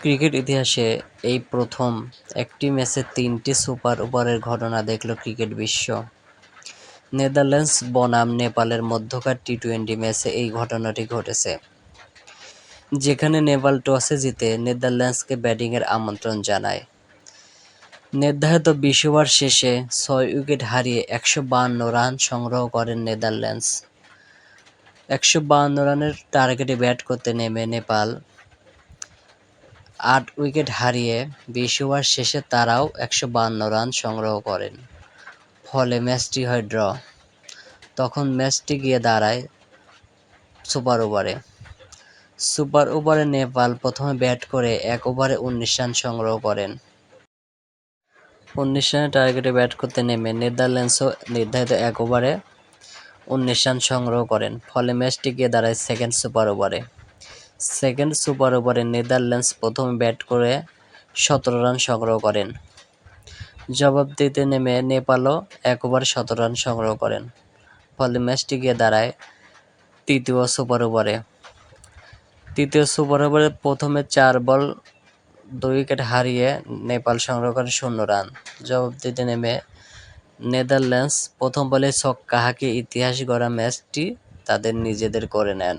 Cricket ইতিহাসে এই প্রথম একটি ম্যাচে ৩টি সুপার ওভারের ঘটনা দেখল ক্রিকেট বিশ্ব। নেদারল্যান্ডস বনাম নেপালের মধ্যকার টি-20 ম্যাচে এই ঘটনাটি ঘটেছে, যেখানে নেপাল টসে জিতে নেদারল্যান্ডসকে ব্যাটিংয়ের আমন্ত্রণ জানায়। নির্ধারিত ২০ ওভার শেষে ৬ উইকেট হারিয়ে ১৫২ রান সংগ্রহ করেন নেদারল্যান্ডস। ১৫২ রানের টার্গেটে ব্যাট করতে নেমে নেপাল ৮ উইকেট হারিয়ে ২০ ওভার শেষে তারাও ১৫২ রান সংগ্রহ করেন। ফলে ম্যাচটি হয় ড্র। তখন ম্যাচটি গিয়ে দাঁড়ায় সুপার ওভারে। সুপার ওভারে নেপাল প্রথমে ব্যাট করে ১ ওভারে ১৯ রান সংগ্রহ করেন। ১৯ রানের টার্গেটে ব্যাট করতে নেমে নেদারল্যান্ডসও নির্ধারিত ১ ওভারে ১৯ রান সংগ্রহ করেন। ফলে ম্যাচটি গিয়ে দাঁড়ায় সেকেন্ড সুপার ওভারে। সেকেন্ড সুপার ওভারে নেদারল্যান্ডস প্রথমে ব্যাট করে ১৭ রান সংগ্রহ করেন। জবাব দিতে নেমে নেপালও ১ ওভারে ১৭ রান সংগ্রহ করেন। ফলে ম্যাচটি গিয়ে দাঁড়ায় তৃতীয় সুপার ওভারে। তৃতীয় সুপার ওভারে প্রথমে ৪ বল ২ উইকেট হারিয়ে নেপাল সংগ্রহ করে ০ রান। জবাব দিতে নেমে নেদারল্যান্ডস প্রথম বলেই ছক্কা হাঁকিয়ে ইতিহাস গড়া ম্যাচটি তাদের নিজেদের করে নেন।